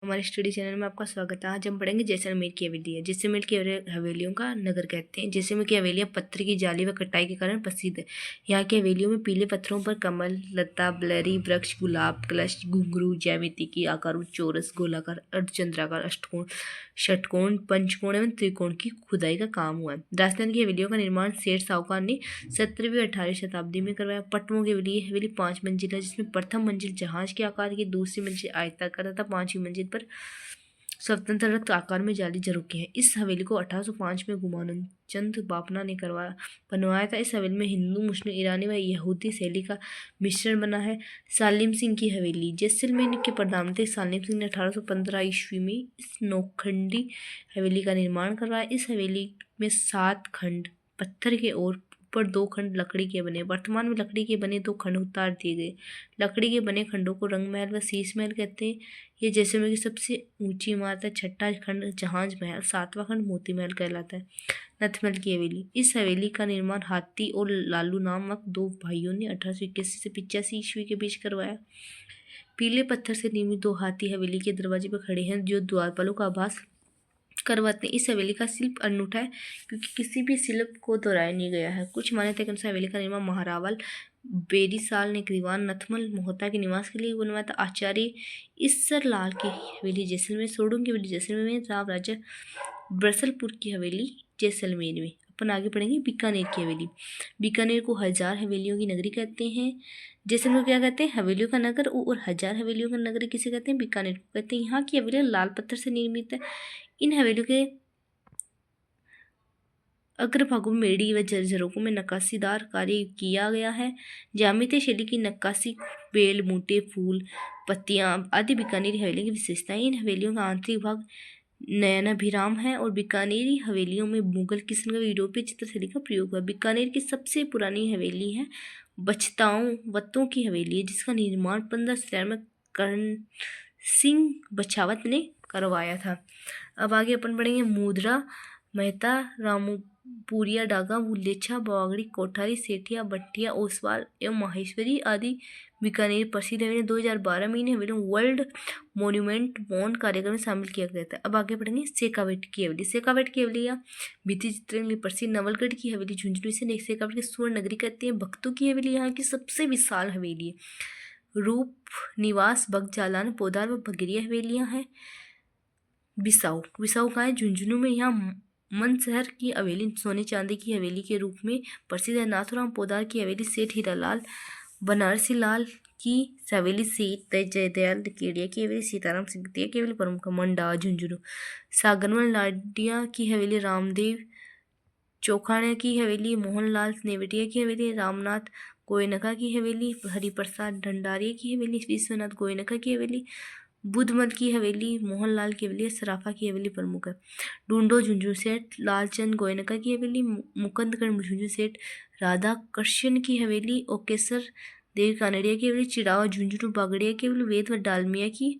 हमारे study channel में आपका स्वागत है। आज हम पढ़ेंगे जैसलमेर की हवेली है। जैसलमेर की हवेलियों का नगर कहते हैं। जैसलमेर की हवेलियां पत्थर की जाली व कटाई के कारण प्रसिद्ध है। यहाँ की हवेलियों में पीले पत्थरों पर कमल, लता, बलरी वृक्ष, गुलाब, कलश, घुंघरू, ज्यामिति की आकारों, चौरस, गोलाकार, अर्धचंद्राकार, अष्टकोण, षटकोण, पंचकोण एवं त्रिकोण की खुदाई का काम हुआ है। राजस्थान की हवेलियों का निर्माण सेठ साहूकार ने 17वीं और 18वीं शताब्दी में करवाया। पटवों की हवेली 5 मंजिल है, जिसमें प्रथम मंजिल जहाज के आकार की, दूसरी मंजिल आयताकार तथा 5वीं मंजिल पर स्वतंत्र रक्त आकार में जाली झरोखे हैं। इस हवेली को 1805 में गुमानंद चंद बापना ने बनवाया था। इस हवेली में हिंदू, मुस्लिम, ईरानी व यहूदी शैली का मिश्रण बना है। सालिम सिंह की हवेली। जैसलमेर के प्रधानमंत्री सालिम सिंह ने 1815 ईस्वी में इस नौखंडी हवेली का निर्माण करवाया। इस हवेली में 7 खंड पत्थर के और ऊपर 2 खंड लकड़ी के बने। वर्तमान में लकड़ी के बने 2 खंड उतार दिए गए। लकड़ी के बने खंडों को रंग महल व शीश महल कहते हैं। ये जैसलमेर की सबसे ऊंची इमारत है। 6ठा खंड जहाज महल, 7वां खंड मोती महल कहलाता है। नथमल की हवेली। इस हवेली का निर्माण हाथी और लालू नामक 2 भाइयों ने 1881 से 85 ईस्वी के बीच करवाया। पीले पत्थर से निर्मित 2 हाथी हवेली के दरवाजे पर खड़े हैं, जो द्वारपालों का आभास करवाते हैं। इस हवेली का शिल्प अनूठा है, क्योंकि किसी भी शिल्प को दोहराया नहीं गया है। कुछ मान्यता के अनुसार हवेली का निर्माण महारावल बेरीसाल ने दीवान नथमल मोहता के निवास के लिए बनवाया था। आचार्य ईसर लाल की हवेली जैसलमेर। सोडूंग की हवेली जैसलमेर में। राव राजा ब्रसलपुर की हवेली जैसलमेर में। अपन आगे पढ़ेंगे बीकानेर की हवेली। बीकानेर को 1000 हवेलियों की नगरी कहते हैं। जैसलमेर क्या कहते हैं? हवेलियों का नगर। और 1000 हवेलियों का नगरी किसे कहते हैं? बीकानेर को कहते हैं। यहाँ की हवेलियां लाल पत्थर से निर्मित है। इन हवेलियों के अग्रभागों में मेड़ी व झरोखों में नक्काशीदार कार्य किया गया है। ज्यामितीय शैली की नक्काशी, बेल, बूटे, फूल, पत्तियां आदि बीकानेरी हवेली की विशेषताएं। इन हवेलियों का आंतरिक भाग नयनाभिराम है और बीकानेरी हवेलियों में मुगल, किशन व यूरोपीय चित्रशैली का प्रयोग हुआ। बीकानेर की सबसे पुरानी हवेली है वत्तों की हवेली है, जिसका निर्माण 1500 में कर्ण सिंह बछावत ने करवाया था। अब आगे अपन पढ़ेंगे मुद्रा, मेहता, रामपुरिया, डागा, बुल्लेछा, बवागड़ी, कोठारी, सेठिया, भट्टिया, ओसवाल एवं माहेश्वरी आदि बीकानेर प्रसिद्ध हवेली 2012 में इन्हें हवेली वर्ल्ड मॉन्यूमेंट बॉन्ड कार्यक्रम में शामिल किया गया था। अब आगे पढ़ेंगे शेखावट की हवेली। शेखावट की हवेली या भित्ति चित्रण में प्रसिद्ध नवलगढ़ की हवेली झुंझुनू से शेखावट की स्वर्ण नगरी कहते हैं। भक्तों की हवेली यहाँ की सबसे विशाल हवेली है। रूप निवास, बगजालान, पोदार व भगरिया हवेलियां हैं। बिसाऊ कहाँ है? झुंझुनू में। यहाँ मनशहर की हवेली सोने चांदी की हवेली के रूप में प्रसिद्ध है। नाथुराम पोदार की हवेली, सेठ हीरालाल बनारसी लाल की हवेली, सेठ जयदयाल केडिया की हवेली, सीताराम सिंधिया की हवेली प्रमुख। मंडा झुंझुनू। सागरवन लाडिया की हवेली, रामदेव चौखाने की हवेली, मोहनलाल नेवटिया की हवेली, रामनाथ गोयनका की हवेली, हरिप्रसाद भंडारिया की हवेली, विश्वनाथ गोयनका की हवेली, बुद्धमल की हवेली, मोहनलाल की हवेली, सराफा की हवेली प्रमुख है। ढूंढो झुंझुनू सेठ लालचंद गोयनका की हवेली, मुकंदगढ़ झुंझुनू सेठ राधा कृष्ण की हवेली, ओकेसर देव कानड़िया की हवेली, चिड़ावा झुंझुनू बागड़िया की हवेली, वेद व डालमिया की